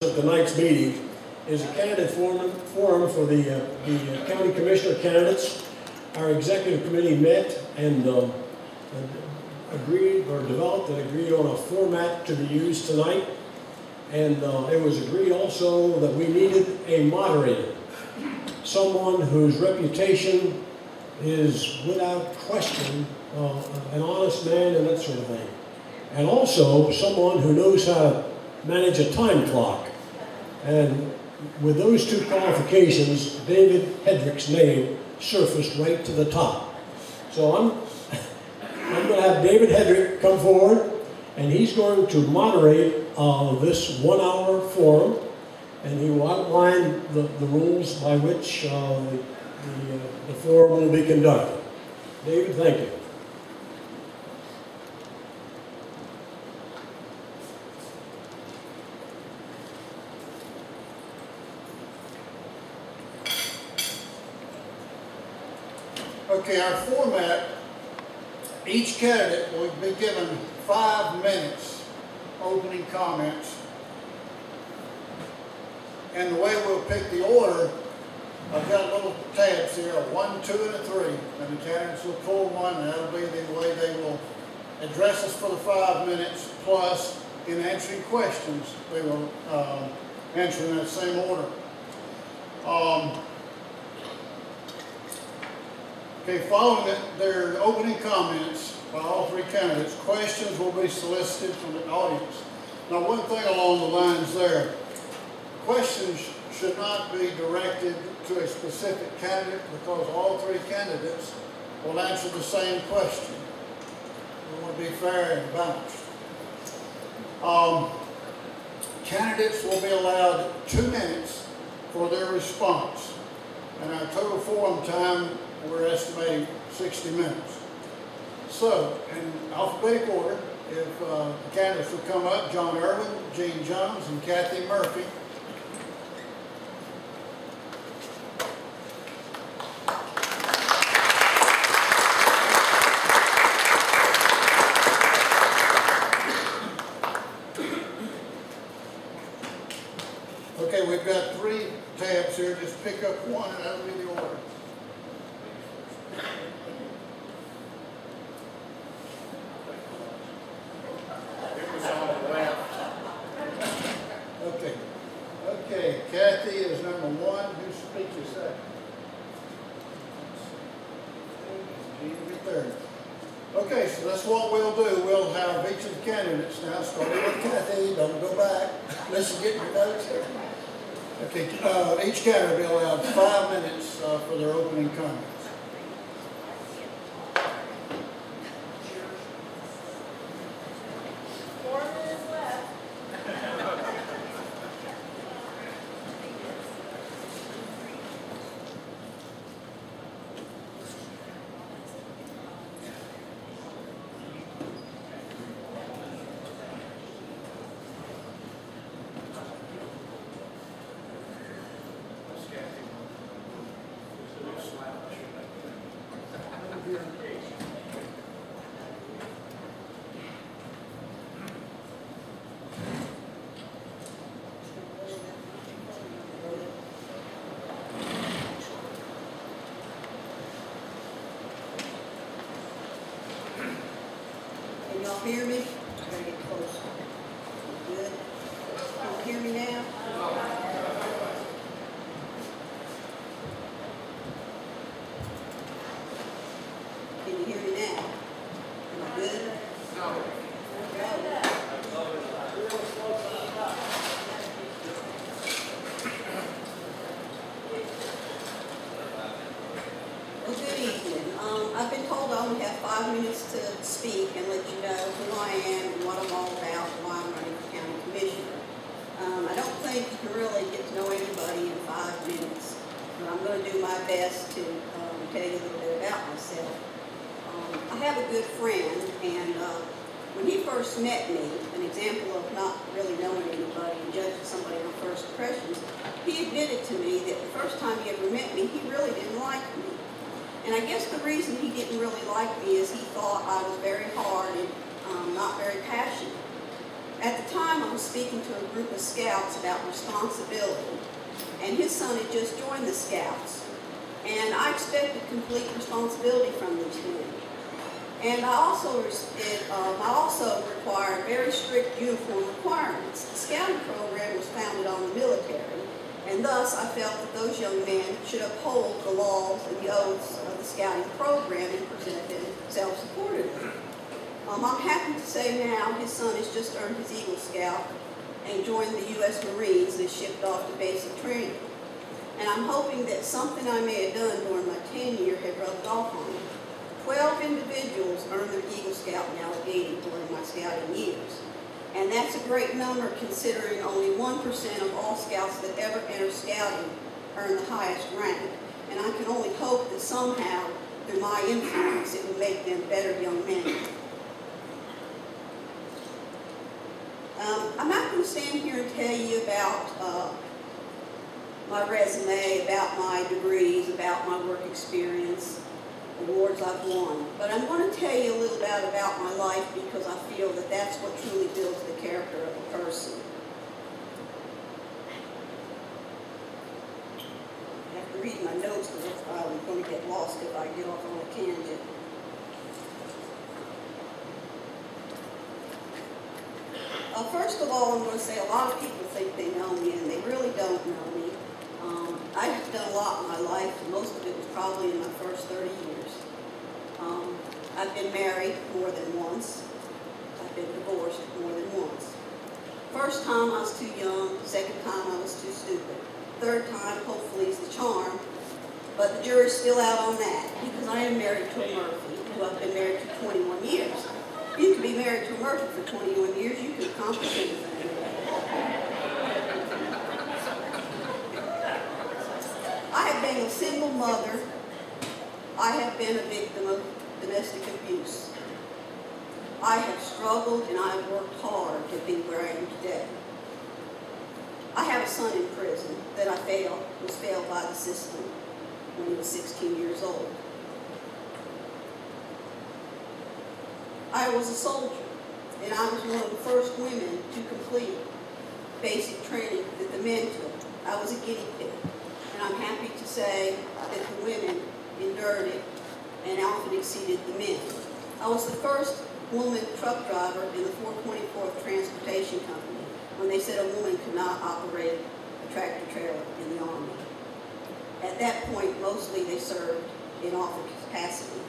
Of tonight's meeting is a candidate forum for the county commissioner candidates. Our executive committee met and agreed or developed and agreed on a format to be used tonight. And it was agreed also that we needed a moderator, someone whose reputation is without question an honest man and that sort of thing. And also someone who knows how to manage a time clock. And with those two qualifications, David Hedrick's name surfaced right to the top. So I'm going to have David Hedrick come forward, and he's going to moderate this 1-hour forum, and he will outline the rules by which the forum will be conducted. David, thank you. Okay, our format, each candidate will be given 5 minutes opening comments. And the way we'll pick the order, I've got little tabs here, a 1, 2, and a 3. And the candidates will pull one, and that'll be the way they will address us for the 5 minutes, plus in answering questions, they will answer in that same order. Okay, following their opening comments by all 3 candidates, questions will be solicited from the audience. Now, one thing along the lines there, questions should not be directed to a specific candidate because all 3 candidates will answer the same question. We want to be fair and balanced. Candidates will be allowed 2 minutes for their response, and our total forum time we're estimating 60 minutes. So, in alphabetical order, if the candidates will come up, John Irwin, Gene Jones, and Kathy Murphy. Okay, we've got 3 tabs here. Just pick up one and that'll be the order. Okay, Kathy is number 1. Who speaks second? Gene will be third. Okay, so that's what we'll do. We'll have each of the candidates now, starting with Kathy. Don't go back. Listen, get your notes here. Okay, each candidate will be allowed 5 minutes for their opening comments. Can y'all hear me? I gotta get closer. Good. Can you hear me now? Can you hear me now? Am I good? No. Well, good evening. I've been told I only have 5 minutes to speak and let you know who I am and what I'm all about and why I'm running for county commissioner. I don't think you can really get to know anybody in 5 minutes, but I'm going to do my best to tell you a little bit about myself. I have a good friend, and when he first met me, an example of not really knowing anybody and judging somebody on first impressions, he admitted to me that the first time he ever met me, he really didn't like me. And I guess the reason he didn't really like me is he thought I was very hard and not very passionate. At the time, I was speaking to a group of scouts about responsibility, and his son had just joined the scouts. And I expected complete responsibility from these men. And I also required very strict uniform requirements. The scouting program was founded on the military, and thus I felt that those young men should uphold the laws and the oaths of the scouting program and present themselves self-supportedly. I'm happy to say now his son has just earned his Eagle Scout and joined the U.S. Marines and is shipped off to basic training. And I'm hoping that something I may have done during my tenure had rubbed off on him. 12 individuals earned their Eagle Scout in Alleghany during my scouting years. And that's a great number considering only 1% of all scouts that ever enter scouting earn the highest rank. And I can only hope that somehow, through my influence, it will make them better young men. I'm not going to stand here and tell you about my resume, about my degrees, about my work experience, awards I've won. But I'm going to tell you a little bit about my life because I feel that that's what truly builds the character of a person. I have to read my notes because I'm going to get lost if I get off on a tangent. First of all, I'm going to say a lot of people think they know me, and they really don't know me. I've done a lot in my life, and most of it was probably in my first 30 years. I've been married more than once. I've been divorced more than once. First time I was too young, second time I was too stupid. Third time, hopefully, is the charm, but the jury's still out on that, because I am married to a Murphy, who I've been married to 21 years. You can be married to a Murphy for 21 years, you can accomplish anything. I have been a single mother. I have been a victim of domestic abuse. I have struggled and I have worked hard to be where I am today. I have a son in prison that was failed by the system when he was 16 years old. I was a soldier, and I was one of the first women to complete basic training that the men took. I was a guinea pig, and I'm happy to say that the women endured it and often exceeded the men. I was the first woman truck driver in the 424th Transportation Company when they said a woman could not operate a tractor trailer in the Army. At that point, mostly they served in officer capacity.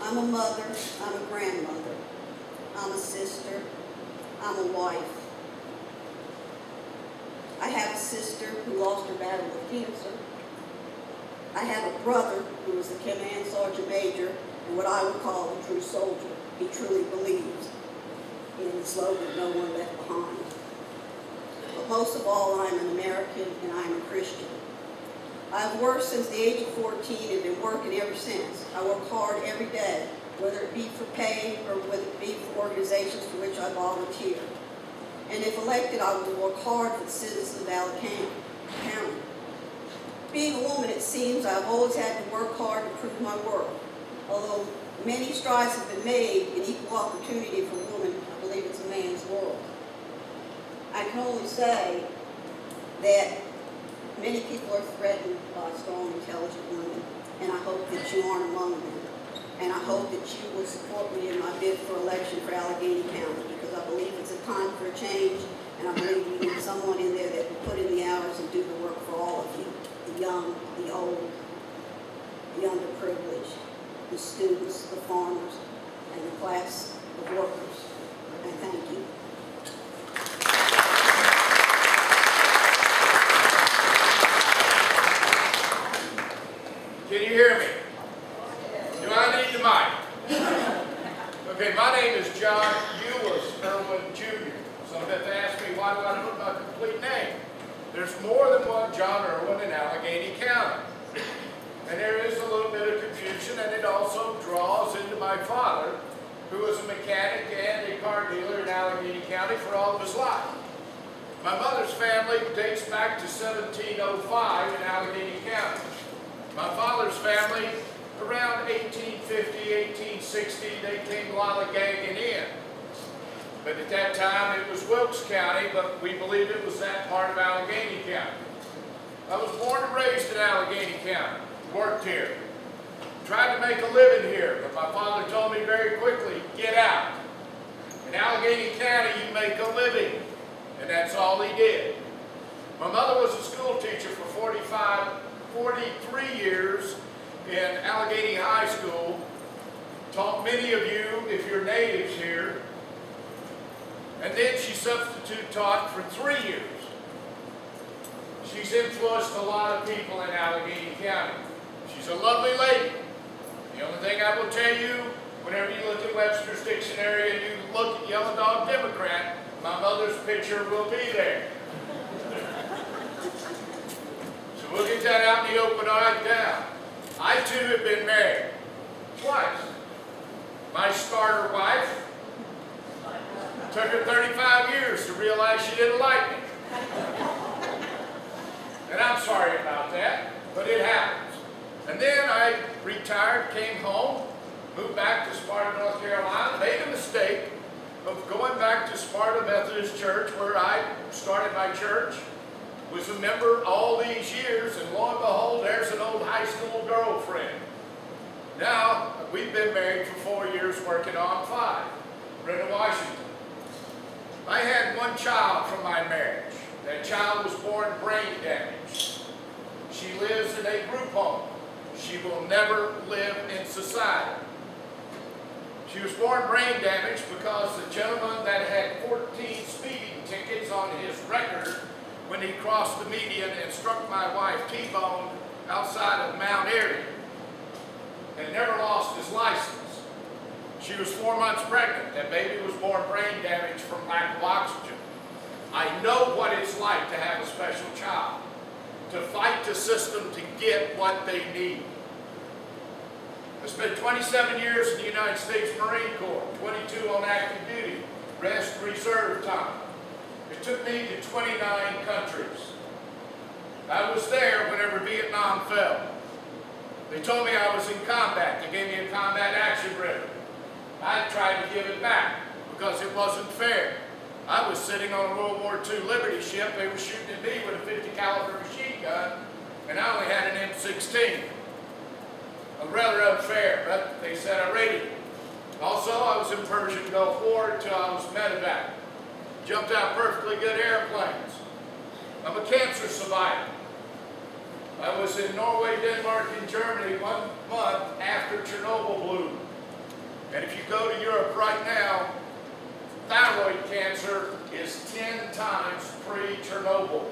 I'm a mother, I'm a grandmother, I'm a sister, I'm a wife. I have a sister who lost her battle with cancer. I have a brother who was the command sergeant major and what I would call a true soldier. He truly believes in the slogan, no one left behind. But most of all, I'm an American and I'm a Christian. I've worked since the age of 14 and been working ever since. I work hard every day, whether it be for pay or whether it be for organizations for which I volunteer. And if elected, I will work hard for the citizens of Alleghany County. Being a woman, it seems I've always had to work hard to prove my worth. Although many strides have been made in equal opportunity for women, I believe it's a man's world. I can only say that many people are threatened by strong, intelligent women, and I hope that you aren't among them. And I hope that you will support me in my bid for election for Alleghany County, because I believe it's a time for a change, and I believe we need someone in there that will put in the hours and do the work for all of you, the young, the old, the underprivileged, the students, the farmers, and the class of workers. And thank you. Can you hear me? Do I need the mic? Okay, my name is John Jr. Some have asked me, why do I put my complete name? There's more than one John Irwin in Alleghany County. And there is a little bit of confusion, and it also draws into my father, who was a mechanic and a car dealer in Alleghany County for all of his life. My mother's family dates back to 1705 in Alleghany County. My father's family around 1850, 1860, they came lollygagging in. But at that time, it was Wilkes County, but we believe it was that part of Alleghany County. I was born and raised in Alleghany County, worked here, tried to make a living here, but my father told me very quickly, get out. In Alleghany County, you make a living, and that's all he did. My mother was a school teacher for 43 years in Alleghany High School, taught many of you, if you're natives here, and then she substitute taught for 3 years. She's influenced a lot of people in Alleghany County. She's a lovely lady. The only thing I will tell you, whenever you look at Webster's Dictionary and you look at Yellow Dog Democrat, my mother's picture will be there. So we'll get that out in the open right down. I too have been married twice. My starter wife took her 35 years to realize she didn't like me. And I'm sorry about that, but it happens. And then I retired, came home, moved back to Sparta, North Carolina, made a mistake of going back to Sparta Methodist Church, where I started my church, was a member all these years, and lo and behold, there's an old high school girlfriend. Now, we've been married for 4 years, working on 5. Brenda Washington. I had one child from my marriage. That child was born brain damaged. She lives in a group home. She will never live in society. She was born brain damaged because the gentleman that had 14 speeding tickets on his record when he crossed the median and struck my wife T-boned outside of Mount Airy and never lost his license. She was 4 months pregnant. That baby was born brain damaged from lack of oxygen. I know what it's like to have a special child, to fight the system to get what they need. I spent 27 years in the United States Marine Corps, 22 on active duty, rest reserve time. It took me to 29 countries. I was there whenever Vietnam fell. They told me I was in combat. They gave me a combat action ribbon. I tried to give it back because it wasn't fair. I was sitting on a World War II Liberty ship. They were shooting at me with a 50 caliber machine gun, and I only had an M16. Rather unfair, but they said I rated it. Also, I was in Persian Gulf War until I was medevac. Jumped out perfectly good airplanes. I'm a cancer survivor. I was in Norway, Denmark, and Germany 1 month after Chernobyl blew. And if you go to Europe right now, thyroid cancer is 10 times pre-Chernobyl.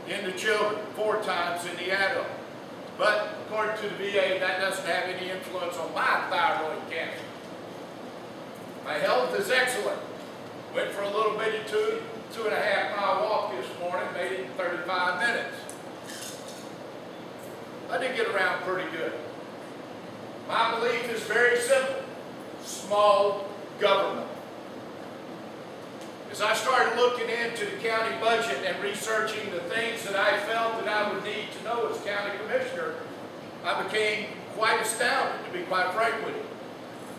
In the children, 4 times in the adult. But according to the VA, that doesn't have any influence on my thyroid cancer. My health is excellent. Went for a little bitty 2.5 mile walk this morning, made it in 35 minutes. I did get around pretty good. My belief is very simple. Small government. As I started looking into the county budget and researching the things that I felt that I would need to know as county commissioner, I became quite astounded, to be quite frank with you.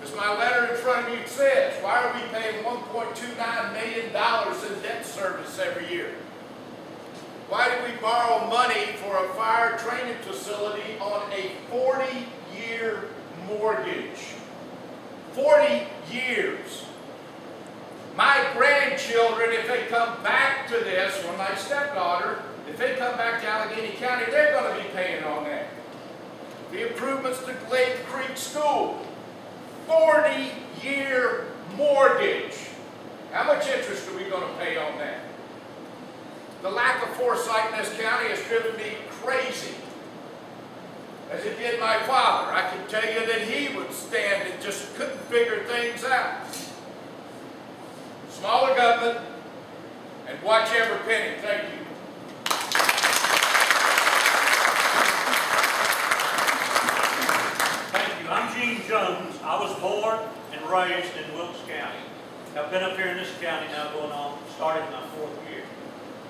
As my letter in front of you says, why are we paying $1.29 million in debt service every year? Why do we borrow money for a fire training facility on a 40-year mortgage? 40 years. My grandchildren, if they come back to this, or my stepdaughter, if they come back to Alleghany County, they're going to be paying on that. The improvements to Glade Creek School, 40-year mortgage. How much interest are we going to pay on that? The lack of foresight in this county has driven me crazy, as it did my father. I can tell you that he would stand and just couldn't figure things out. Smaller government, and watch every penny. Thank you. Thank you. I'm Gene Jones. I was born and raised in Wilkes County. I've been up here in this county now going on, starting my 4th year.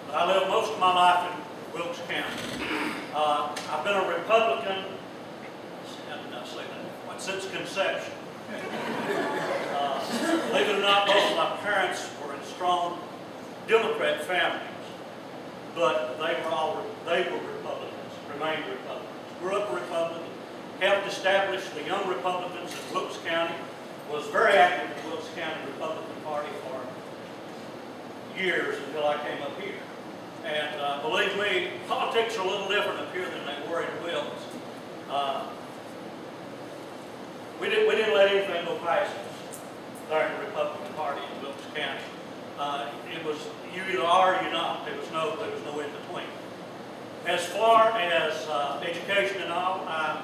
But I lived most of my life Wilkes County. I've been a Republican, how did I say that? Since conception. Believe it or not, both of my parents were in strong Democrat families, but they were Republicans, remained Republicans. Grew up a Republican, helped establish the Young Republicans in Wilkes County, was very active in the Wilkes County Republican Party for years until I came up here. And believe me, politics are a little different up here than they were in Wilkes. We didn't let anything go past us there in the Republican Party in Wilkes County. It was you either are or you're not. There was no in between. As far as education and all, I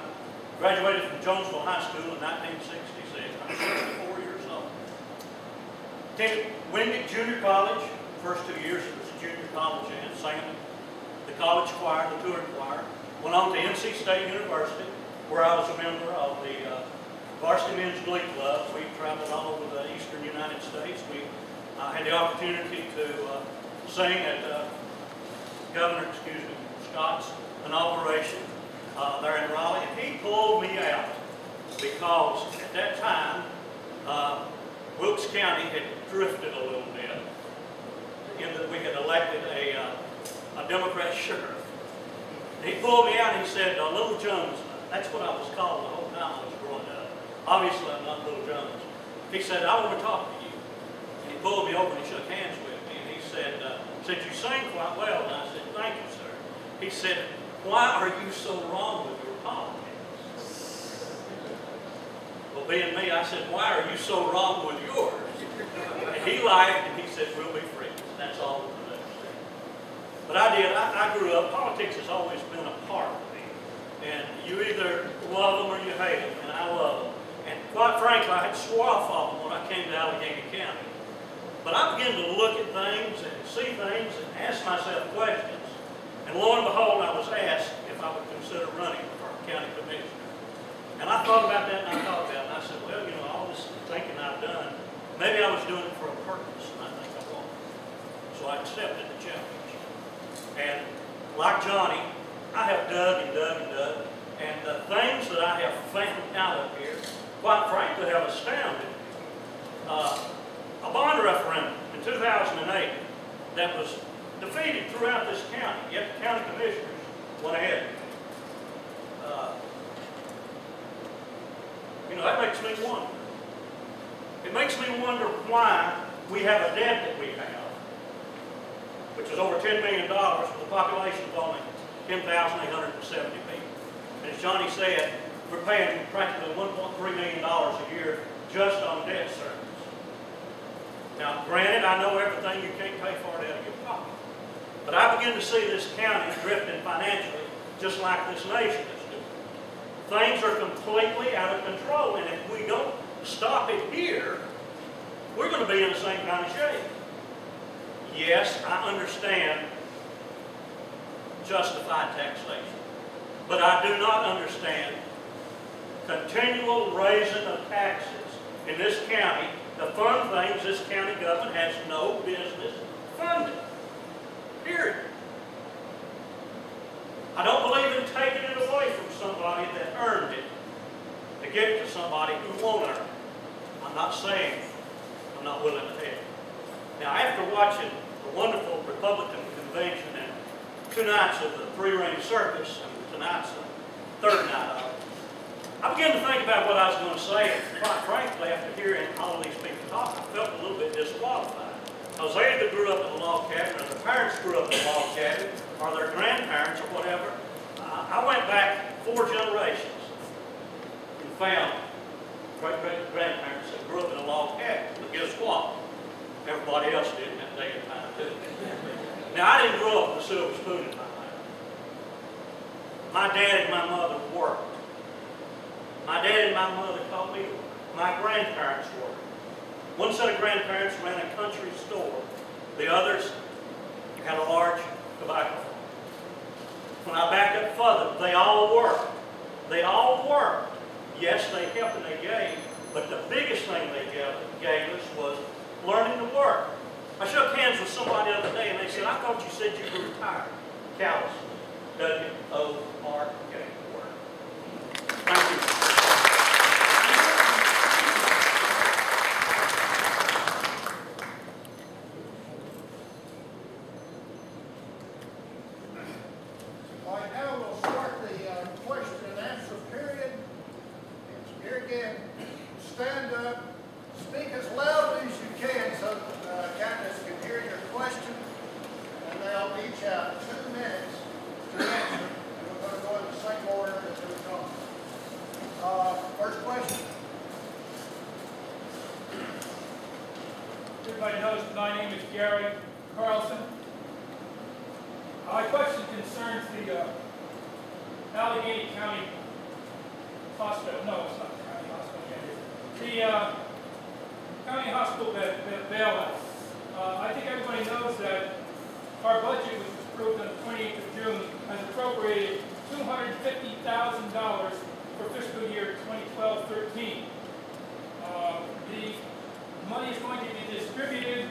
graduated from Jonesville High School in 1966. I'm 64 years old. Attended Winnick Junior College. First 2 years it was a junior college and sang in the college choir, the touring choir. Went on to NC State University, where I was a member of the varsity men's glee club. We traveled all over the eastern United States. We had the opportunity to sing at Governor Scott's inauguration there in Raleigh. And he pulled me out because at that time, Wilkes County had drifted a little bit in that we had elected a Democrat sheriff. And he pulled me out and he said, Little Jones, that's what I was called the whole time I was growing up. Obviously, I'm not Little Jones. He said, I want to talk to you. And he pulled me over and he shook hands with me. And he said, you sing quite well. And I said, thank you, sir. He said, why are you so wrong with your politics? Well, being me, I said, why are you so wrong with yours? And he laughed and he said, we'll be friends. That's all we could understand. But I grew up, politics has always been a part of me. And you either love them or you hate them, and I love them. And quite frankly, I had swore off of them when I came to Alleghany County. But I began to look at things and see things and ask myself questions. And lo and behold, I was asked if I would consider running for county commissioner. And I thought about that and I thought about it. And I said, well, you know, all this thinking I've done, maybe I was doing it for a purpose, and I think I was. So I accepted the challenge. And like Johnny, I have dug and dug and dug. And the things that I have found out up here, quite frankly, have astounded me. A bond referendum in 2008 that was defeated throughout this county, yet the county commissioners went ahead. You know, that makes me wonder. It makes me wonder why we have a debt that we have, which is over $10 million with a population of only 10,870 people. And as Johnny said, we're paying practically $1.3 million a year just on debt service. Now, granted, I know everything you can't pay for it out of your pocket. But I begin to see this county drifting financially just like this nation is doing. Things are completely out of control, and if we don't stop it here, we're going to be in the same kind of shape. Yes, I understand justified taxation, but I do not understand continual raising of taxes in this county to fund things this county government has no business funding. Period. I don't believe in taking it away from somebody that earned it to give it to somebody who won't earn it. I'm not saying I'm not willing to help. Now, after watching the wonderful Republican convention and 2 nights of the three-ring circus, and tonight's the 3rd night of it, I began to think about what I was going to say, and quite frankly, after hearing all of these people talk, I felt a little bit disqualified. Because they either grew up in a log cabin, or their parents grew up in a log cabin, or their grandparents, or whatever. I went back 4 generations and found great-great-grandparents that grew up in a log cabin. But guess what? Everybody else did in that day and time, too. Now, I didn't grow up with a silver spoon in my mouth. My dad and my mother worked. My dad and my mother taught me to work. My grandparents worked. One set of grandparents ran a country store. The others had a large tobacco farm. When I back up further, they all worked. They all worked. Yes, they helped and they gave, but the biggest thing they gave us was learning to work. I shook hands with somebody the other day and they said, I thought you said you were retired. callously. W-O-R-K. Thank you. All right, now we'll start the question and answer period. Here again, stand up, speak as loudly as you can so that candidates can hear your question, and they'll each have 2 minutes to answer. And we're going to go in the same order as they come. First question. Everybody knows my name is Gary Carlson. My question concerns the Allegheny County Hospital. No, it's not the county hospital. The county hospital bailout. I think everybody knows that our budget, which was approved on the 28th of June, has appropriated $250,000 for fiscal year 2012-13. The money is going to be distributed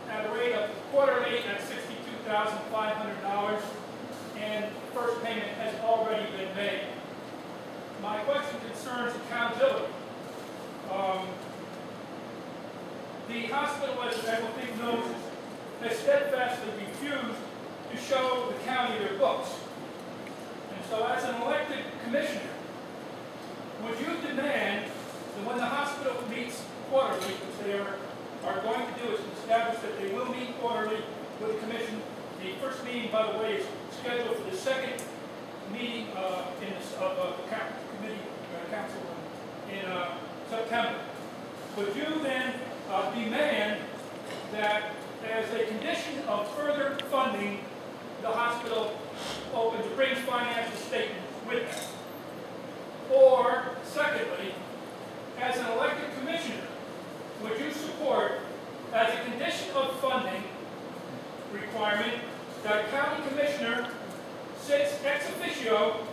at a rate of quarterly at $62,500, and the first payment has already been made. My question concerns accountability. The hospital, as everyone knows, has steadfastly refused to show the county their books. And so as an elected commissioner, would you demand that when the hospital meets quarterly, which they are going to do, is establish that they will meet quarterly with the commission? The first meeting, by the way, is scheduled for the second meeting of the committee council in September. Would you then demand that as a condition of further funding, the hospital opens a brings financial statement with them? Or, secondly, as an elected commissioner, would you support, as a condition of funding requirement, that a county commissioner sits ex officio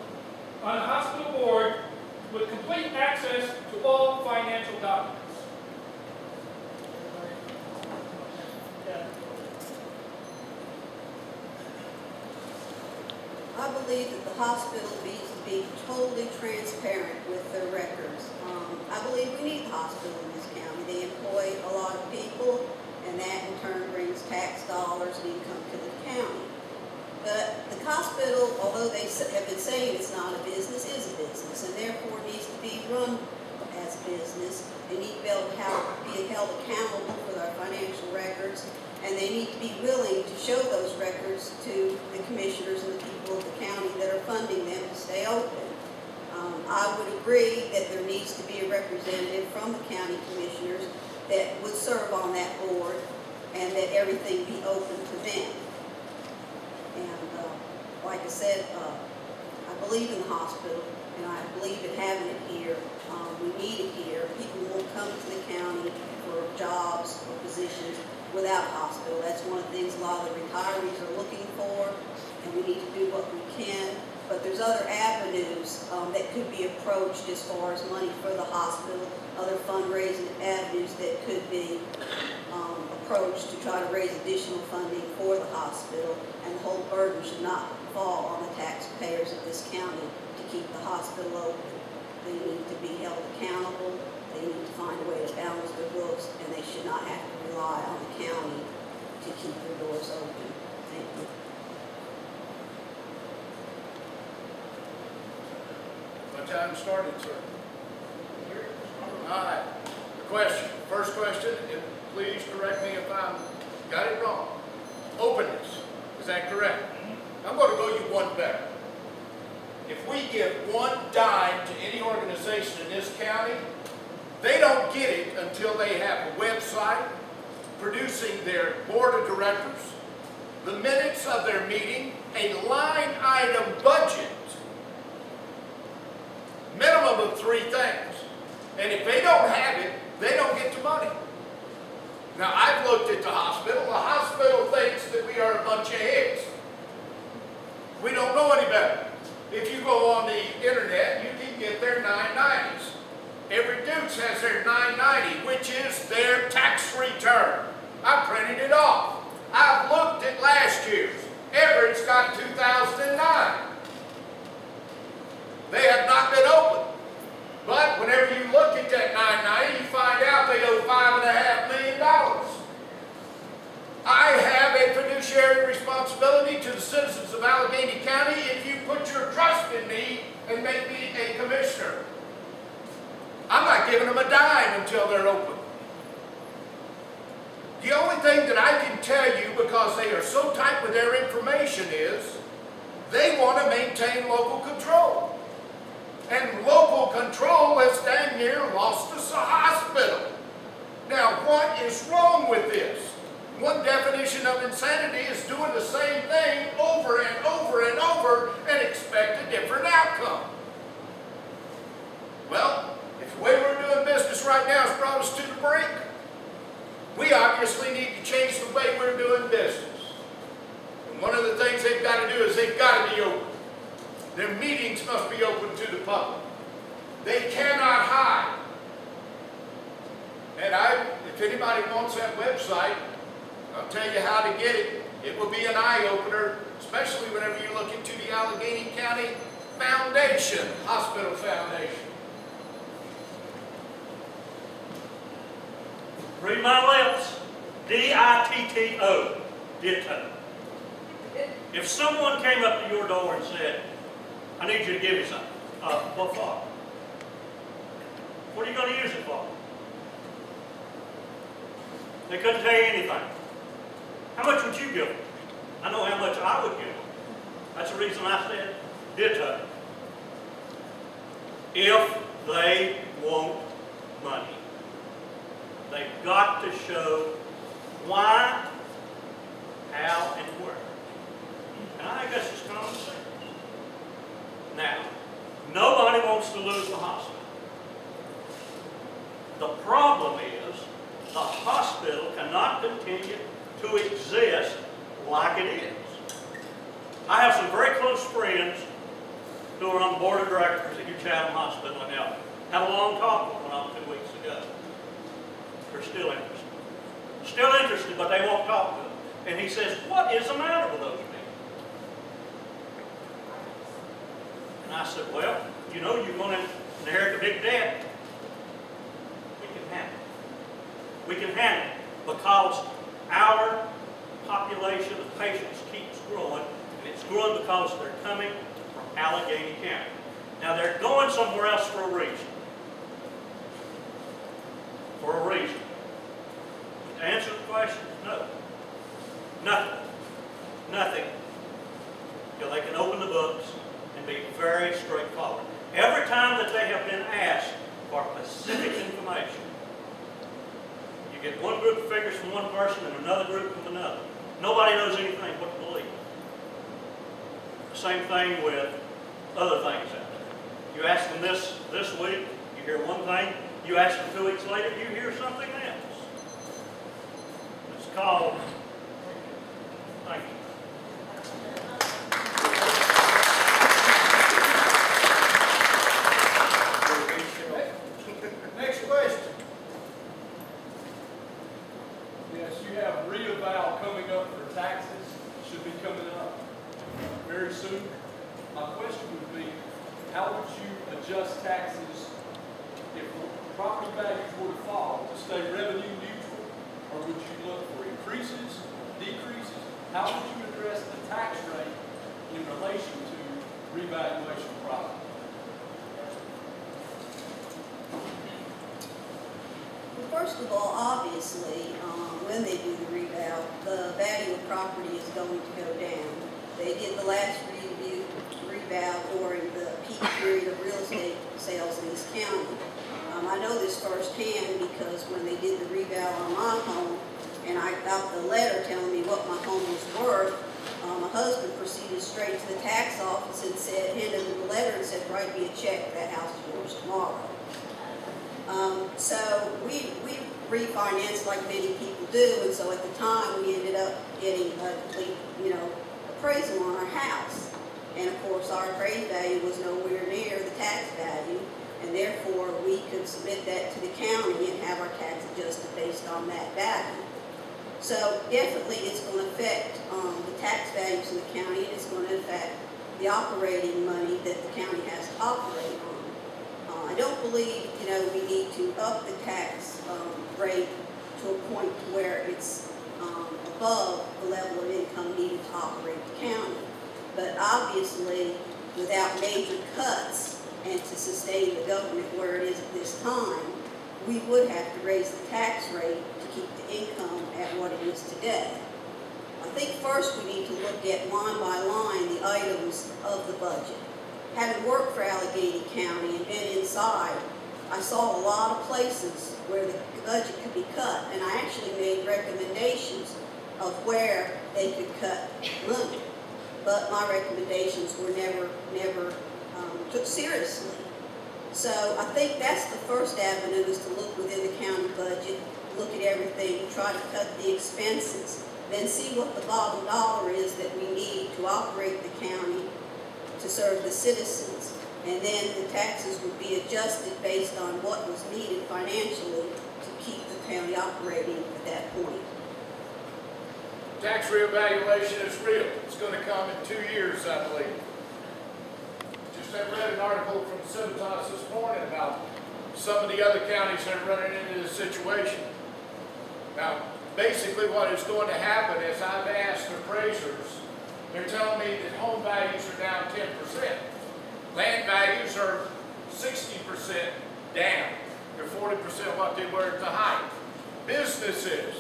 on the hospital board with complete access to all financial documents? I believe that the hospital needs to be totally transparent with their records. I believe we need the hospital in this county. They employ a lot of people, and that in turn brings tax dollars and income to the county. But the hospital, although they have been saying it's not a business, is a business, and therefore needs to be run as a business. They need to be able to be held accountable for their financial records, and they need to be willing to show those records to the commissioners and the people of the county that are funding them to stay open. I would agree that there needs to be a representative from the county commissioners that would serve on that board, and that everything be open to them. And like I said, I believe in the hospital, and I believe in having it here. We need it here. People won't come to the county for jobs or positions without a hospital. That's one of the things a lot of the retirees are looking for, and we need to do what we can. But there's other avenues that could be approached as far as money for the hospital, other fundraising avenues that could be approached to try to raise additional funding for the hospital, and the whole burden should not fall on the taxpayers of this county to keep the hospital open. They need to be held accountable. They need to find a way to balance their books, and they should not have to rely on the county to keep their doors open. Thank you. My time started, sir. All right. The question. First question, and please correct me if I got it wrong. Openness. Is that correct? I'm going to go you one better. If we give one dime to any organization in this county, they don't get it until they have a website, producing their board of directors, the minutes of their meeting, a line item budget, minimum of 3 things. And if they don't have it, they don't get the money. Now, I've looked at the hospital. The hospital thinks that we are a bunch of heads. We don't know any better. If you go on the internet, you can get their 990s. Every Dukes has their 990, which is their tax return. I printed it off. I've looked at last year's. Everett's got 2012 the citizens of Alleghany County if you put your trust in me and make me a commissioner. I'm not giving them a dime until they're open. The only thing that I can tell you, because they are so tight with their information, is they want to maintain local control. And local control has damn near lost us a hospital. Now, what is wrong with this? One definition of insanity is doing the same thing over and over and over and expect a different outcome. Well, if the way we're doing business right now has brought us to the brink, we obviously need to change the way we're doing business. And one of the things they've got to do is they've got to be open. Their meetings must be open to the public. They cannot hide. And if anybody wants that website, I'll tell you how to get it. It will be an eye-opener, especially whenever you look into the Alleghany County Foundation, Hospital Foundation. Read my lips. D-I-T-T-O. Ditto. If someone came up to your door and said, I need you to give me something. What for? What are you going to use it for? They couldn't tell you anything. How much would you give them? I know how much I would give them. That's the reason I said ditto. If they want money, they've got to show why, how, and where. And I think that's just common sense. Now, nobody wants to lose the hospital. The problem is the hospital cannot continue to exist like it is. I have some very close friends who are on the board of directors at Chatham Hospital in Elton. Had a long talk with one of them 2 weeks ago. They're still interested. Still interested, but they won't talk to them. And he says, what is the matter with those people? And I said, well, you know, you're going to inherit a big debt. We can handle it. We can handle it because our population of patients keeps growing, and it's growing because they're coming from Alleghany County. Now, they're going somewhere else for a reason. For a reason. To answer the question, no. Nothing. Nothing. Till they can open the books and be very straightforward. Every time that they have been asked for specific information, you get one group of figures from one person and another group from another. Nobody knows anything what to believe. Same thing with other things out there. You ask them this week, you hear one thing. You ask them 2 weeks later, you hear something else. It's called, thank you. Next question. Yes, you have reeval coming up for taxes, should be coming up very soon. My question would be, how would you adjust taxes if property values were to fall to stay revenue neutral? Or would you look for increases, decreases? How would you address the tax rate in relation to revaluation of property? First of all, obviously, when they do the reval, the value of property is going to go down. They did the last reval during the peak period of real estate sales in this county. I know this firsthand because when they did the reval on my home, and I got the letter telling me what my home was worth, my husband proceeded straight to the tax office and handed them the letter and said, write me a check, that house is yours tomorrow. So we refinanced like many people do, and so at the time we ended up getting a complete, appraisal on our house. And of course our appraised value was nowhere near the tax value, and therefore we could submit that to the county and have our tax adjusted based on that value. So definitely it's going to affect the tax values in the county, and it's going to affect the operating money that the county has to operate on. I don't believe, we need to up the tax rate to a point where it's a above the level of income needed to operate the county. But obviously, without major cuts and to sustain the government where it is at this time, we would have to raise the tax rate to keep the income at what it is today. I think first we need to look at line by line the items of the budget. Having worked for Alleghany County and been inside, I saw a lot of places where the budget could be cut, and I actually made recommendations of where they could cut money. But my recommendations were never took seriously. So I think that's the first avenue, is to look within the county budget, look at everything, try to cut the expenses, then see what the bottom dollar is that we need to operate the county to serve the citizens. And then the taxes would be adjusted based on what was needed financially to keep the county operating at that point. Tax reevaluation is real. It's going to come in 2 years, I believe. Just I read an article from Civitas this morning about some of the other counties that are running into this situation. Now, basically what is going to happen is, I've asked appraisers, they're telling me that home values are down 10%. Land values are 60% down. They're 40% what they were at the height. Businesses,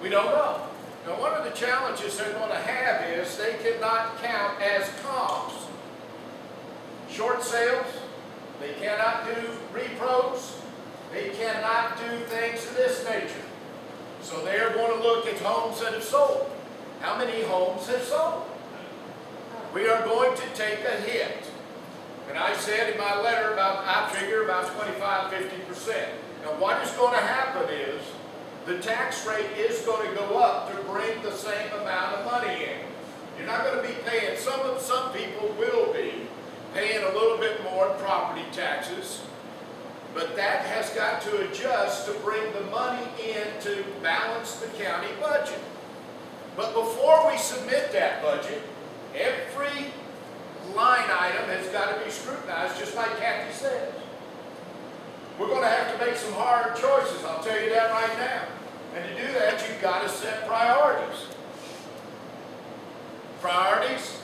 we don't know. Now, one of the challenges they're going to have is they cannot count as comps. Short sales, they cannot do repros, they cannot do things of this nature. So they are going to look at homes that have sold. How many homes have sold? We are going to take a hit. And I said in my letter, I figure about 25–50%. Now what is going to happen is, the tax rate is going to go up to bring the same amount of money in. You're not going to be paying, some people will be paying a little bit more in property taxes, but that has got to adjust to bring the money in to balance the county budget. But before we submit that budget, every line item has got to be scrutinized, just like Kathy says. We're going to have to make some hard choices, I'll tell you that right now. And to do that, you've got to set priorities. Priorities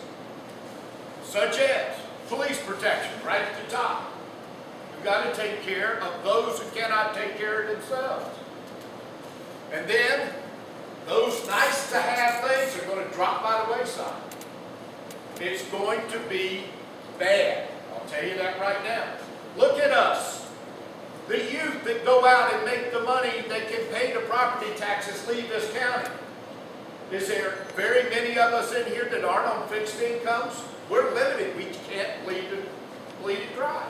such as police protection, right at the top. We've got to take care of those who cannot take care of themselves. And then, those nice-to-have things are going to drop by the wayside. It's going to be bad. I'll tell you that right now. Look at us. The youth that go out and make the money that can pay the property taxes leave this county. Is there very many of us in here that aren't on fixed incomes? We're limited. We can't bleed it dry.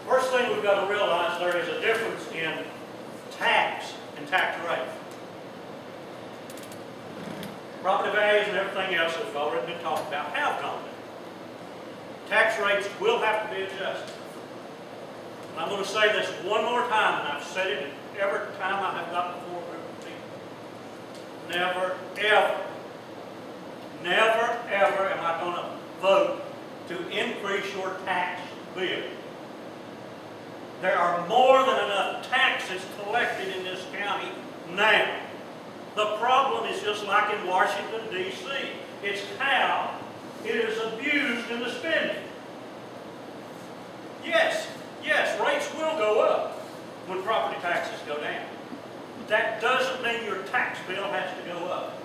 First thing we've got to realize, there is a difference in tax and tax rate. Property values and everything else that's already been talked about have gone down. Tax rates will have to be adjusted. And I'm going to say this one more time, and I've said it every time I have gotten before a group of people. Never, ever, never, ever am I going to vote to increase your tax bill. There are more than enough taxes collected in this county now. The problem is just like in Washington, D.C. It's how it is abused in the spending. Yes, rates will go up when property taxes go down. That doesn't mean your tax bill has to go up.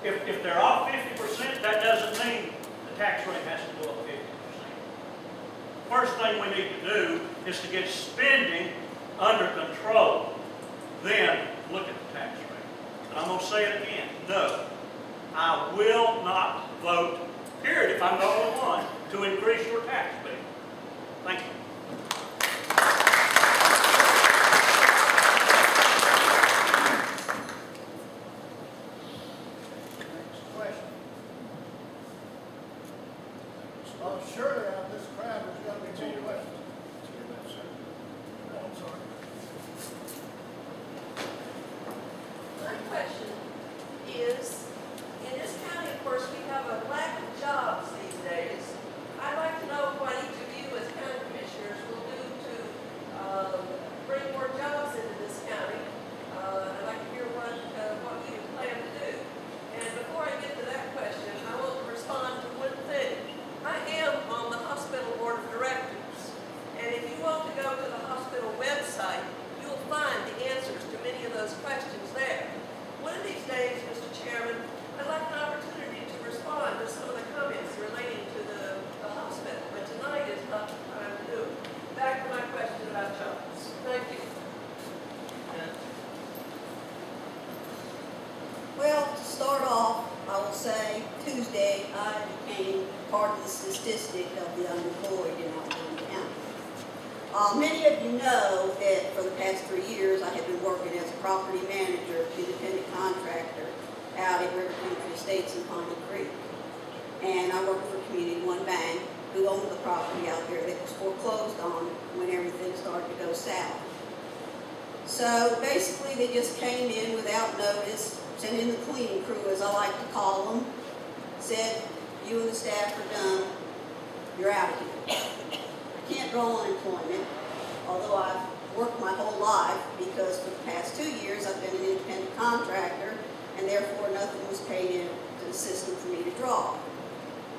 If they're off 50%, that doesn't mean the tax rate has to go up 50%. First thing we need to do is to get spending under control. Then look at the tax rate. And I'm going to say it again. No, I will not vote, period, if I'm the only one, to increase your tax bill. Thank you. Surely out of this crowd, there's got to be two questions. Oh, I'm sorry. My question is, in this county, of course, we have a lack of jobs these days. I'd like to know what each of you as county commissioners part of the statistic of the unemployed in Alleghany County. Many of you know that for the past 3 years I have been working as a property manager, independent contractor out at River Country Estates in Piney Creek. And I work for Community One Bank, who owned the property out there that was foreclosed on when everything started to go south. So basically they just came in without notice, sent in the cleaning crew, as I like to call them, said, you and the staff are done, you're out of here. I can't draw unemployment, although I've worked my whole life, because for the past 2 years I've been an independent contractor, and therefore nothing was paid into the system for me to draw.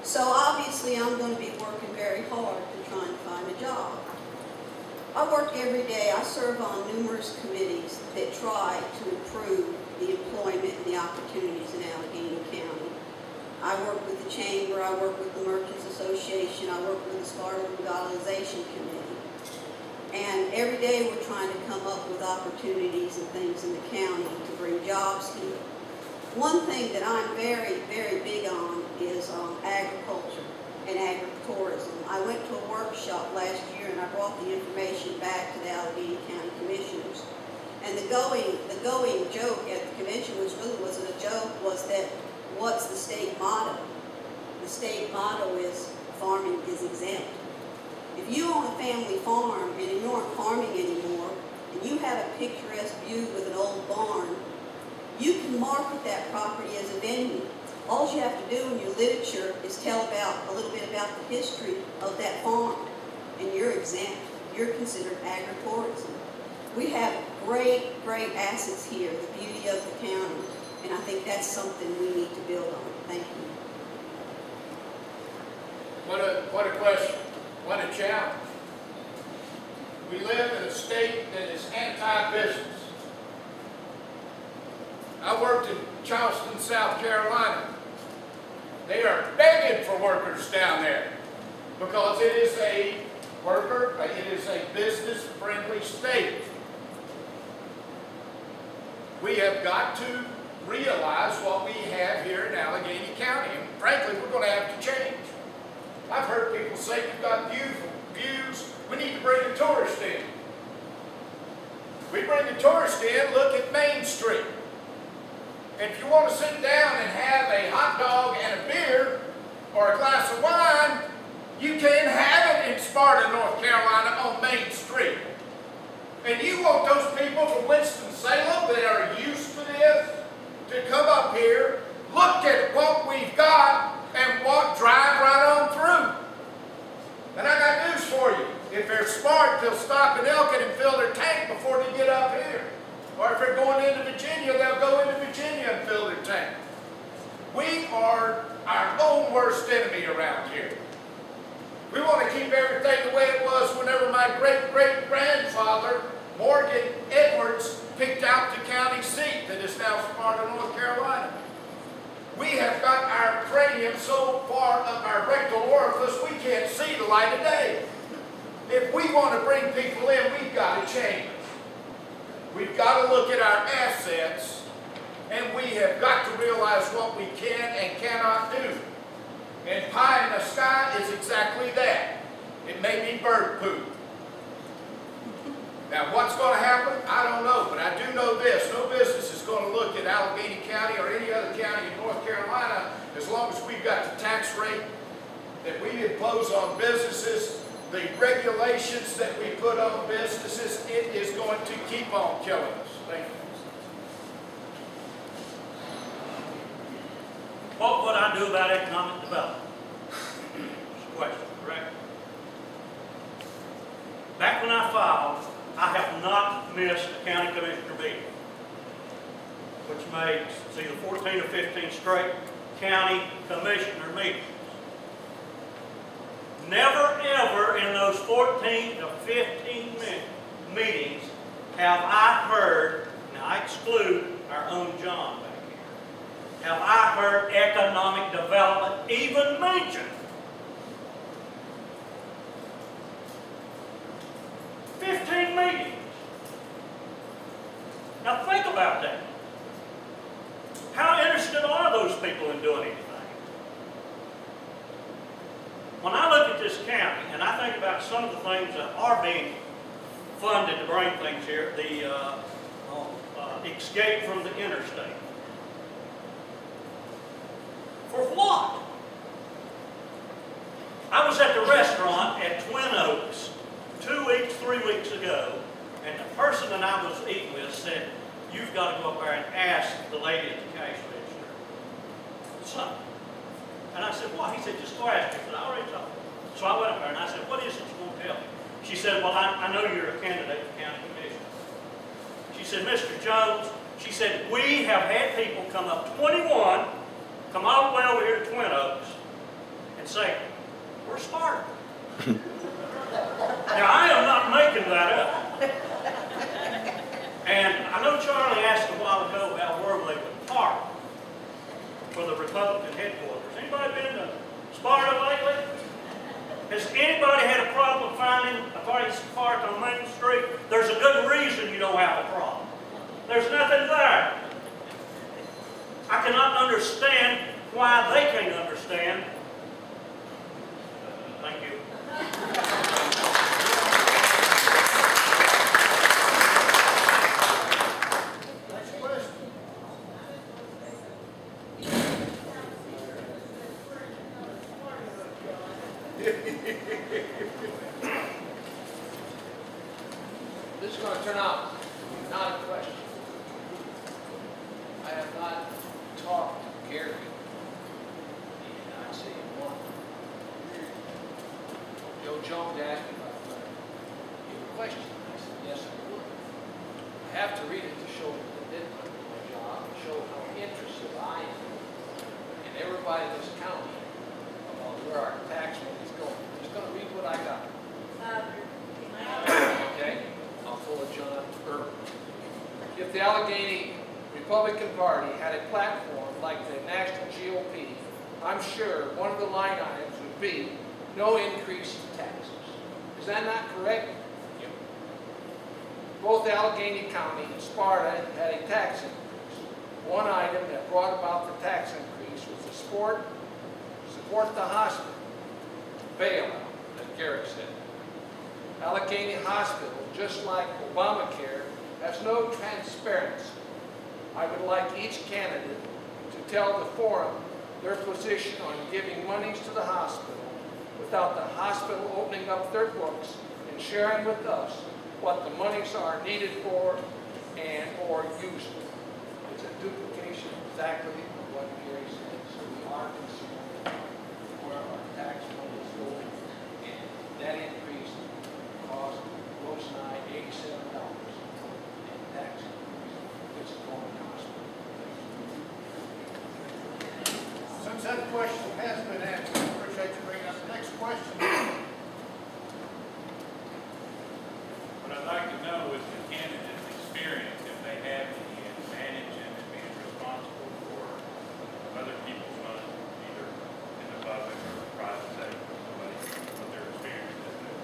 So obviously I'm going to be working very hard to try and find a job. I work every day. I serve on numerous committees that try to improve the employment and the opportunities in Alleghany County. I work with the Chamber, I work with the Merchants Association, I work with the Scarlet Revitalization Committee. And every day we're trying to come up with opportunities and things in the county to bring jobs here. One thing that I'm very, very big on is agriculture and agritourism. I went to a workshop last year and I brought the information back to the Alleghany County Commissioners. And the going joke at the convention, which really wasn't a joke, was that what's the state motto? The state motto is farming is exempt. If you own a family farm and you aren't farming anymore, and you have a picturesque view with an old barn, you can market that property as a venue. All you have to do in your literature is tell a little bit about the history of that farm, and you're exempt. You're considered agritourism. We have great, great assets here, the beauty of the county, and I think that's something we need to build on. Thank you. What a question. What a challenge. We live in a state that is anti-business. I worked in Charleston, South Carolina. They are begging for workers down there because it is a business-friendly state. We have got to realize what we have here in Alleghany County, and frankly, we're going to have to change. I've heard people say we've got beautiful views, we need to bring a tourist in. We bring a tourist in, look at Main Street. And if you want to sit down and have a hot dog and a beer or a glass of wine, you can have it in Sparta, North Carolina on Main Street. And you want those people from Winston-Salem that are used to this to come up here, look at what we've got, and drive right on through. And I got news for you. If they're smart, they'll stop in Elkin and fill their tank before they get up here. Or if they're going into Virginia, they'll go into Virginia and fill their tank. We are our own worst enemy around here. We want to keep everything the way it was whenever my great-great-grandfather, Morgan Edwards, picked out the county seat that is now Sparta, North Carolina. We have got our cranium so far up our rectal orifice we can't see the light of day. If we want to bring people in, we've got to change. We've got to look at our assets, and we have got to realize what we can and cannot do. And pie in the sky is exactly that. It may be bird poop. Now, what's going to happen? I don't know, but I do know this. No business is going to look at Alleghany County or any other county in North Carolina as long as we've got the tax rate that we impose on businesses, the regulations that we put on businesses. It is going to keep on killing us. Thank you. What would I do about economic development? That's the question, correct? Back when I filed, I have not missed a county commissioner meeting, which makes either 14 or 15 straight county commissioner meetings. Never ever in those 14 to 15 meetings have I heard, now I exclude our own John back here, have I heard economic development even mentioned. 15 meetings. Now think about that. How interested are those people in doing anything? about some of the things that are being funded to bring things here. The escape from the interstate. For what? I was at the restaurant at Twin Oaks 3 weeks ago, and the person that I was eating with said, "You've got to go up there and ask the lady at the cash register something." And I said, "What?" He said, "Just go ask her." I said, "I already talked." So I went up there and I said, "What is it you want to tell me?" She said, "Well, I know you're a candidate for county commissioner." She said, "Mr. Jones," she said, "we have had people come up 21, come all the way over here to Twin Oaks, and say, we're smart." Now, I am not making that up. And I know Charlie asked a while ago about where they would park for the Republican headquarters. Anybody been to Sparta lately? Has anybody had a problem finding a place to park on Main Street? There's a good reason you don't have a problem. There's nothing there. I cannot understand why they can't understand. Thank you. Next question. This is going to turn out not a question. I have not talked to Gary, and I'd say in one. Joe Jones asked me if I would give a question. I said, yes, I would. I have to read it to show that I did my job, and show how interested I am, and everybody in this county, about where our tax money is going. I'm just going to read what I got. Okay? I'll pull a John Urban. If the Allegheny Republican Party had a platform like the national GOP, I'm sure one of the line items would be no increase in taxes. Is that not correct? Yep. Both Allegheny County and Sparta had a tax increase. One item that brought about the tax increase was to support the hospital bailout, as Garrett said. Allegheny Hospital, just like Obamacare, has no transparency. I would like each candidate to tell the forum their position on giving monies to the hospital without the hospital opening up their books and sharing with us what the monies are needed for and or used for. It's a duplication exactly of what Gary said. So we are concerned where our tax money is going, and that increase cost close nigh $87 in tax increase. It's going to hospital. Since that question has been answered, I appreciate you bringing up the next question. What I'd like to know is the candidate's experience, if they have any advantage in being responsible for other people's money, either in the public or the private sector, somebody, what their experience is there.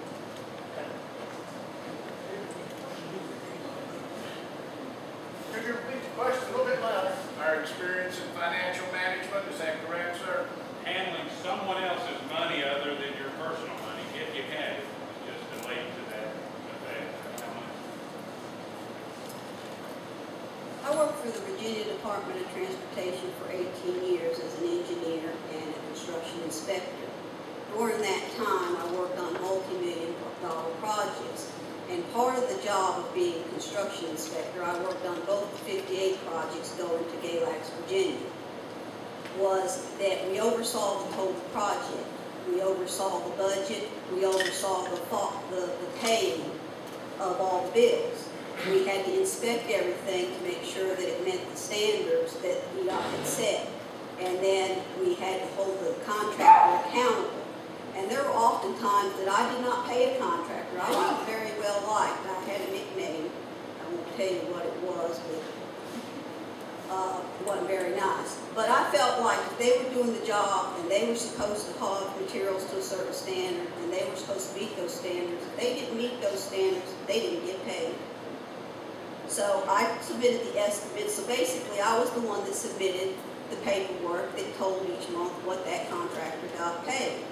Could you repeat the question a little bit louder? Our experience in financial management, is that correct, sir? Handling someone else's money other than your personal money, if you have it, just relate to that effect. How much? I worked for the Virginia Department of Transportation for 18 years as an engineer and a construction inspector. During that time, I worked on multi-million-dollar projects. And part of the job of being a construction inspector, I worked on both the 58 projects going to Galax, Virginia, was that we oversaw the total project. We oversaw the budget. We oversaw the paying of all the bills. We had to inspect everything to make sure that it met the standards that the had set. And then we had to hold the contractor accountable. And there were often times that I did not pay a contractor. I wasn't very well liked. I had a nickname. I won't tell you what it was, but it wasn't very nice. But I felt like if they were doing the job and they were supposed to haul materials to a certain standard and they were supposed to meet those standards, if they didn't meet those standards, they didn't get paid. So I submitted the estimate. So basically, I was the one that submitted the paperwork that told each month what that contractor got paid.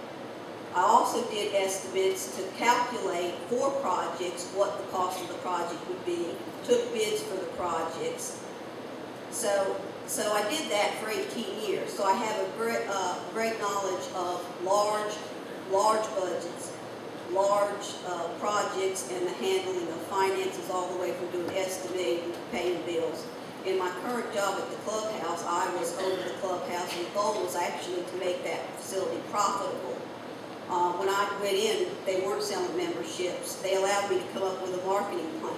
I also did estimates to calculate for projects what the cost of the project would be, took bids for the projects. So I did that for 18 years. So I have a great knowledge of large budgets, large projects, and the handling of finances all the way from doing estimating to paying bills. In my current job at the clubhouse, I was over the clubhouse, and the goal was actually to make that facility profitable. When I went in, they weren't selling memberships. They allowed me to come up with a marketing plan.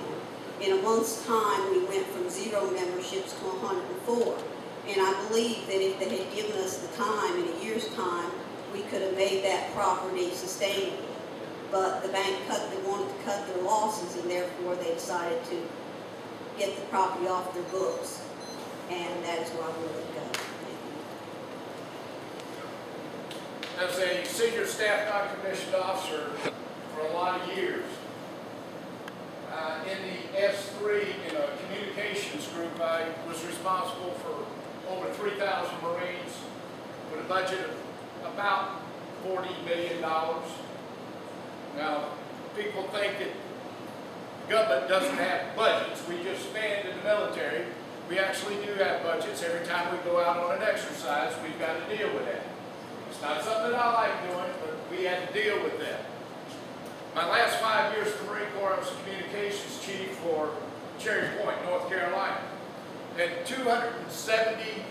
In a month's time, we went from 0 memberships to 104. And I believe that if they had given us the time, in a year's time, we could have made that property sustainable. But the bank wanted to cut their losses, and therefore they decided to get the property off their books. And that is why we let it go. As a senior staff non-commissioned officer for a lot of years, in the S3, in a communications group, I was responsible for over 3,000 Marines with a budget of about $40 million. Now, people think that the government doesn't have budgets. We just spend in the military. We actually do have budgets. Every time we go out on an exercise, we've got to deal with that. It's not something I like doing, but we had to deal with that. My last 5 years in the Marine Corps, I was a communications chief for Cherry Point, North Carolina. And 270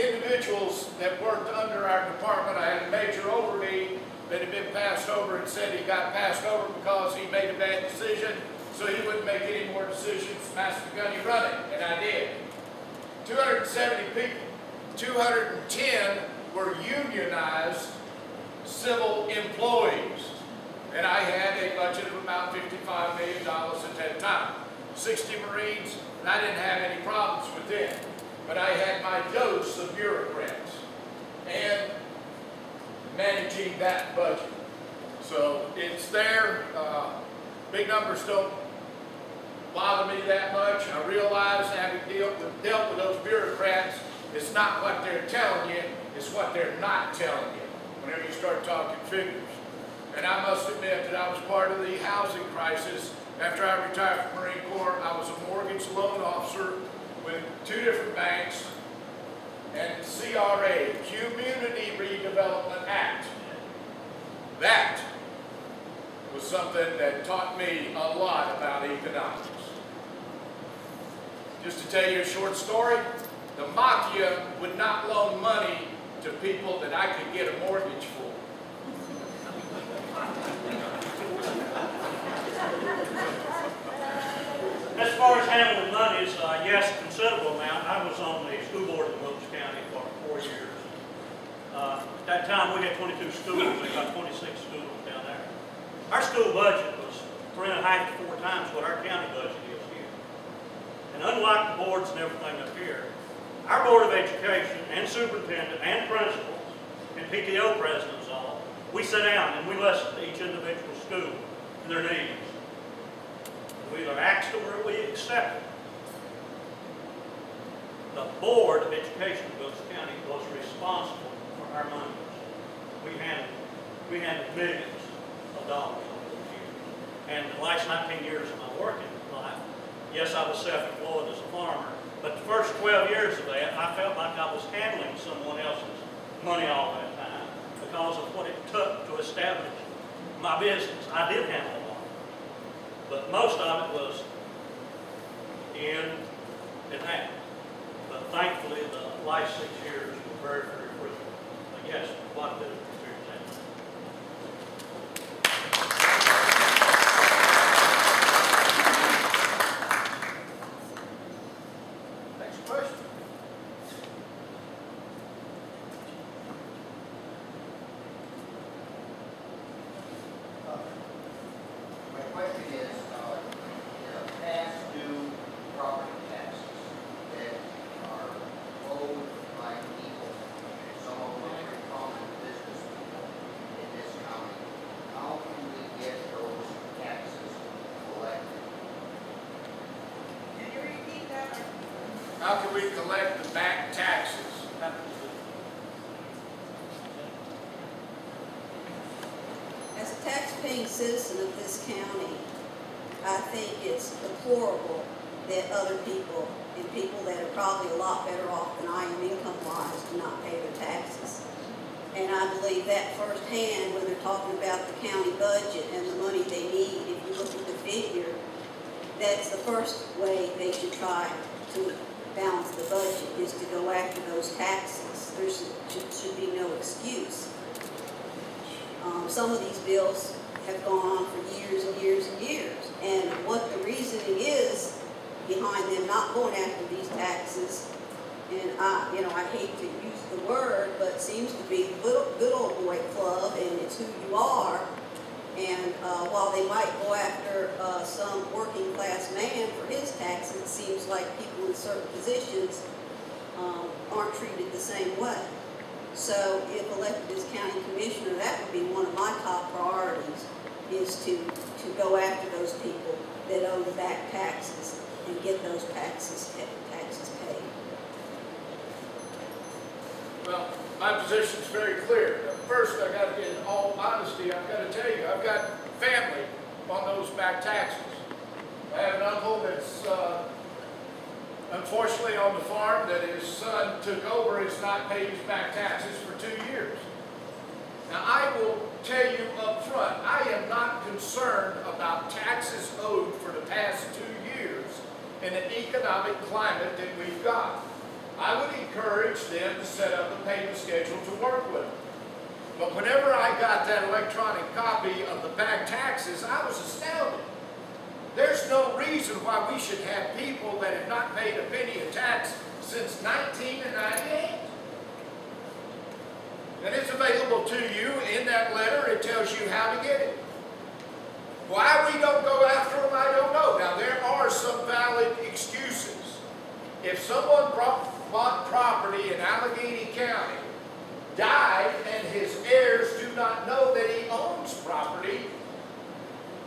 individuals that worked under our department. I had a major over me that had been passed over and said he got passed over because he made a bad decision, so he wouldn't make any more decisions, Master Gunny running, and I did. 270 people, 210 were unionized civil employees. And I had a budget of about $55 million at that time. 60 Marines, and I didn't have any problems with them. But I had my dose of bureaucrats and managing that budget. So it's there. Big numbers don't bother me that much. I realize having dealt with those bureaucrats, it's not what they're telling you, it's what they're not telling you whenever you start talking figures. And I must admit that I was part of the housing crisis. After I retired from the Marine Corps, I was a mortgage loan officer with 2 different banks and CRA, Community Redevelopment Act. That was something that taught me a lot about economics. Just to tell you a short story, the Mafia would not loan money to people that I could get a mortgage for. As far as handling monies, yes, a considerable amount. I was on the school board in Wilkes County for 4 years. At that time, we had 22 schools. We got 26 schools down there. Our school budget was 3.5 to 4 times what our county budget is here. And unlike the boards and everything up here, our Board of Education and superintendent and principals and PTO presidents all, we sit down and we listen to each individual school and their needs. We either ask them or we accept them. The Board of Education of Wilkes County was responsible for our money. We handled millions of dollars over those years. And the last 19 years of my working life, yes, I was self-employed as a farmer, but the first 12 years of that, I felt like I was handling someone else's money all that time because of what it took to establish my business. I did handle a lot, but most of it was in and out. But thankfully, the last 6 years were very, very fruitful. But yes, quite a bit of experience. Next question. My question is, past due property taxes that are owed by people, some of them are common business people in this county, how can we get those taxes collected? Can you repeat that? How can we collect the back taxes? being a citizen of this county, I think it's deplorable that other people, and people that are probably a lot better off than I am income-wise, do not pay their taxes. And I believe that firsthand when they're talking about the county budget and the money they need. If you look at the figure, that's the first way they should try to balance the budget, is to go after those taxes. There should be no excuse. Some of these bills have gone on for years and years and years. And what the reasoning is behind them not going after these taxes, and I hate to use the word, but it seems to be the good old boy club, and it's who you are. And while they might go after some working class man for his taxes, it seems like people in certain positions aren't treated the same way. So if elected as county commissioner, that would be one of my top priorities, is to go after those people that owe the back taxes and get those taxes paid. Well, my position is very clear. First, I got to, in all honesty, I've got to tell you, I've got family on those back taxes. I have an uncle that's unfortunately on the farm that his son took over, has not paid his back taxes for 2 years. Now, I will tell you up front, I am not concerned about taxes owed for the past 2 years in the economic climate that we've got. I would encourage them to set up a payment schedule to work with. But whenever I got that electronic copy of the back taxes, I was astounded. There's no reason why we should have people that have not paid a penny of tax since 1998. And it's available to you in that letter. It tells you how to get it. Why we don't go after them, I don't know. Now, there are some valid excuses. If someone bought property in Alleghany County, died, and his heirs do not know that he owns property,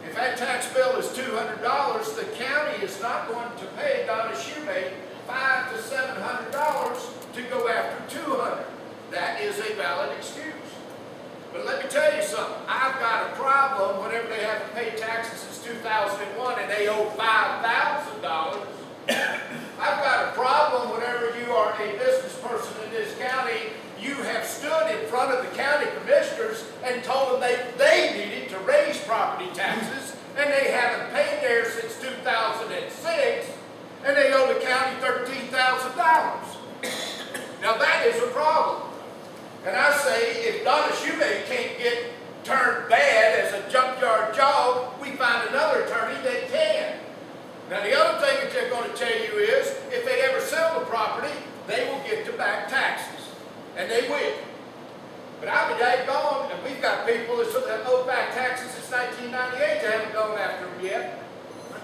if that tax bill is $200, the county is not going to pay Donna Shoemate $500 to $700 to go after $200. That is a valid excuse. But let me tell you something. I've got a problem whenever they haven't paid taxes since 2001 and they owe $5,000. I've got a problem whenever you are a business person in this county, you have stood in front of the county commissioners and told them they needed to raise property taxes, and they haven't paid theirs since 2006, and they owe the county $13,000. Now that is a problem. And I say, if Donna Shoemate can't get turned bad as a junkyard job, we find another attorney that can. Now the other thing that they're going to tell you is, if they ever sell the property, they will get to back taxes. And they will. But I'll be daggone, and we've got people that owe back taxes since 1998 that haven't gone after them yet.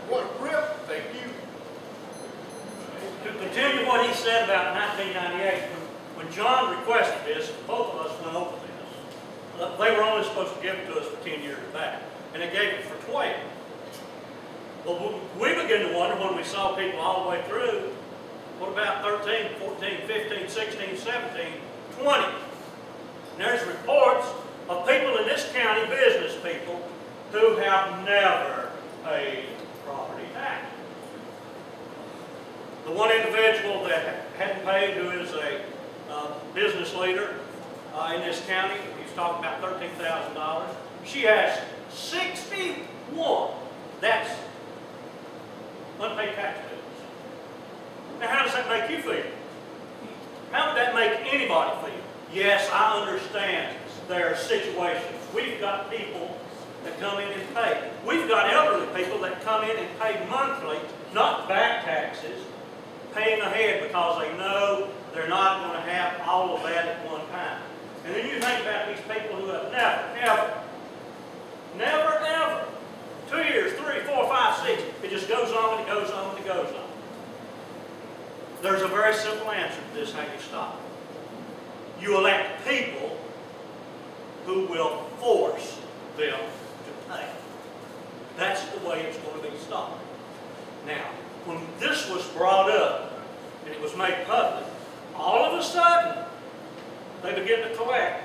What a rip, thank you. To continue what he said about 1998, when John requested this, both of us went over this. They were only supposed to give it to us for 10 years back, and they gave it for 12. Well, we began to wonder when we saw people all the way through, what about 13, 14, 15, 16, 17, 20? And there's reports of people in this county, business people, who have never paid property tax. The one individual that hadn't paid, who is a business leader in this county, he's talking about $13,000. She has 61. That's unpaid tax bills. Now, how does that make you feel? How would that make anybody feel? Yes, I understand there are situations. We've got people that come in and pay. We've got elderly people that come in and pay monthly, not back taxes, paying ahead because they know they're not going to have all of that at one time. And then you think about these people who have never, ever, 2 years, 3, 4, 5, 6, it just goes on and it goes on and it goes on. There's a very simple answer to this, how you stop it. You elect people who will force them to pay. That's the way it's going to be stopped. Now, when this was brought up and it was made public, all of a sudden, they began to collect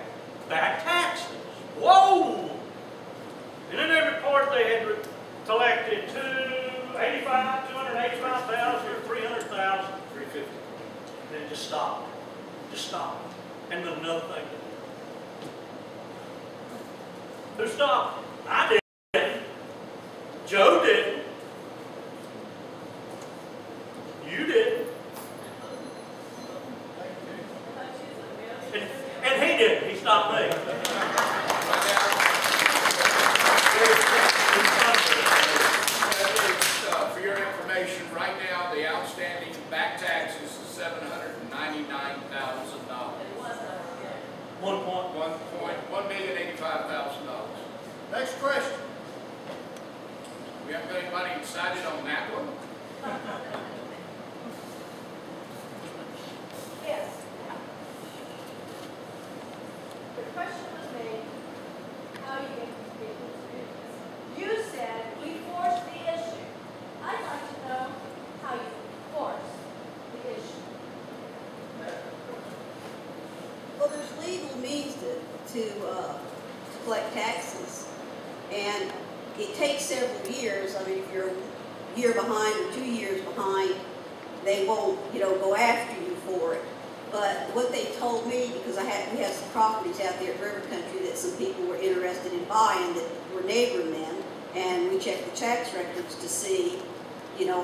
back taxes. Whoa! And in their report, they had collected $285,000 or $300,000. 350. Then just stop. Just stop. And then another thing. Who stopped? I did. Joe didn't. You didn't. And he didn't. He stopped me. For your information, right now the outstanding back taxes is $799,000. $1,085,000. Next question. We haven't got anybody excited on that one? Yes. The question was made, how you get people's business. You said we forced the issue. I'd like to know how you force the issue. Well, there's legal means to collect taxes, and it takes several years. I mean, if you're a year behind or 2 years behind, they won't, go after you for it. But what they told me, because we have some properties out there at River Country that some people were interested in buying that were neighbormen, and we checked the tax records to see,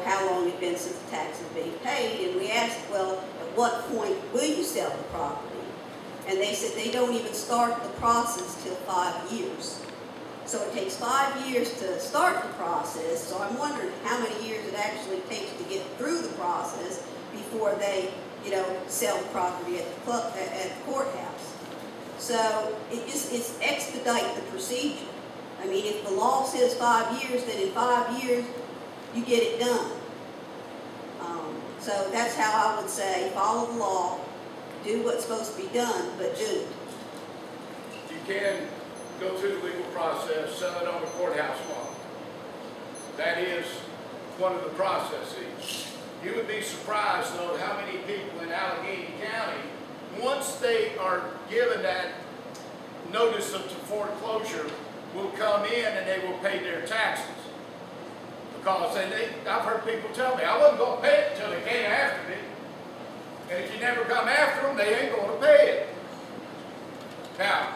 how long it had been since the tax had been paid, and we asked, well, at what point will you sell the property? And they said they don't even start the process till 5 years. So it takes 5 years to start the process, so I'm wondering how many years it actually takes to get through the process before they, sell the property at the courthouse. So it's expedite the procedure. I mean, if the law says 5 years, then in 5 years, you get it done. So that's how I would say, follow the law, do what's supposed to be done, but do it. You can go through the legal process, sell it on the courthouse lawn. That is one of the processes. You would be surprised, though, how many people in Alleghany County, once they are given that notice of foreclosure, will come in and they will pay their taxes. Because I've heard people tell me, I wasn't going to pay it until they came after me. And if you never come after them, they ain't going to pay it. Now,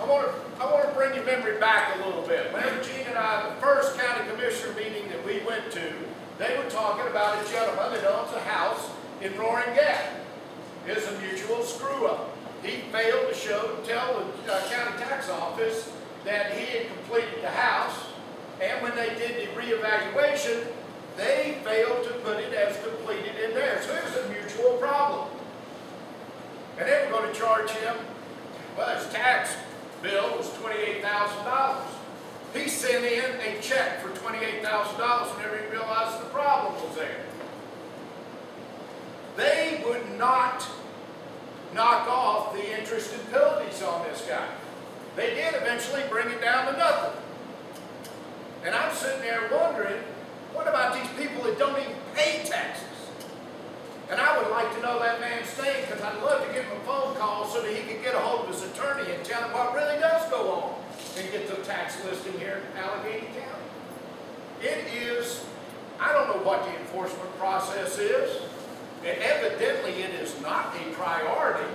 I want to bring your memory back a little bit. Whenever Gene and I, the first county commissioner meeting that we went to, they were talking about a gentleman that owns a house in Roaring Gap. It's a mutual screw-up. He failed to tell the county tax office that he had completed the house, and when they did the reevaluation, they failed to put it as completed in there. So it was a mutual problem. And they were going to charge him, well, his tax bill was $28,000. He sent in a check for $28,000 whenever he realized the problem was there. They would not knock off the interest and penalties on this guy. They did eventually bring it down to nothing. And I'm sitting there wondering, what about these people that don't even pay taxes? And I would like to know that man's name, because I'd love to give him a phone call so that he could get a hold of his attorney and tell him what really does go on and get the tax listing here in Alleghany County. It is, I don't know what the enforcement process is, and evidently it is not a priority.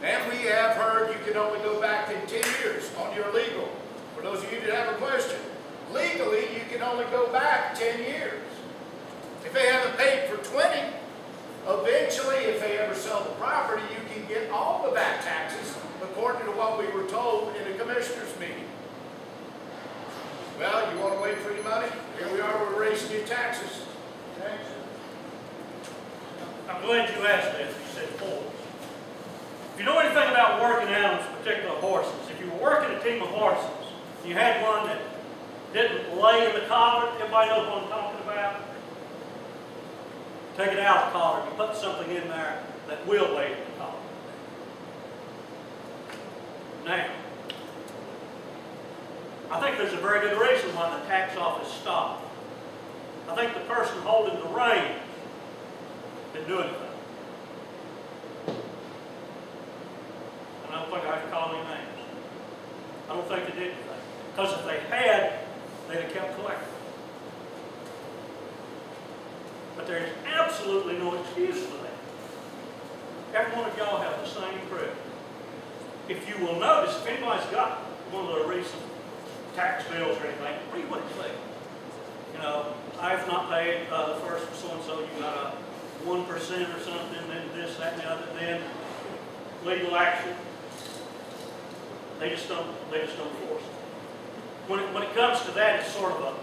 And we have heard you can only go back in 10 years on your legal. For those of you that have a question, legally you can only go back 10 years. If they haven't paid for 20, eventually if they ever sell the property, you can get all the back taxes according to what we were told in the commissioners meeting. Well, you want to wait for your money? Here we are, we're raising your taxes. I'm glad you asked that. You said horse. If you know anything about working animals, particular horses, if you were working a team of horses, you had one that didn't lay in the collar, everybody knows what I'm talking about? Take it out of the collar, you put something in there that will lay in the collar. Now, I think there's a very good reason why the tax office stopped. I think the person holding the reins didn't do anything. And I don't think I have to call any names. I don't think they did anything. Because if they had, they'd have kept collecting. But there's absolutely no excuse for that. Every one of y'all have the same privilege. If you will notice, if anybody's got one of the recent tax bills or anything, read what it says. You know, I've not paid the first so-and-so, you got a 1% or something, then this, that, and the other, then legal action. They just don't force it. When it comes to that, it's sort of a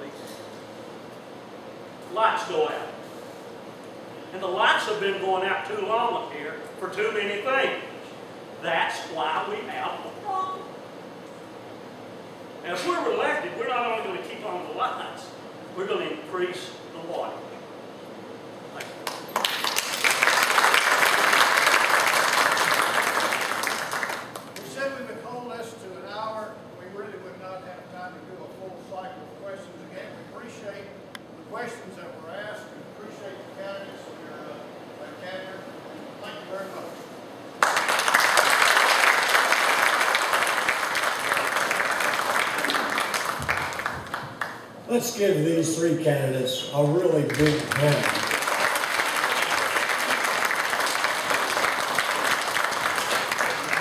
lights go out. And the lights have been going out too long up here for too many things. That's why we have a problem. And if we're elected, we're not only going to keep on the lights, we're going to increase the water. Thank you. We said we would hold this to an hour. We really would not have time to do a full cycle of questions again. We appreciate the questions that were asked. We appreciate the candidates and their candor. Thank you very much. Let's give these three candidates a really big hand.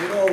You know,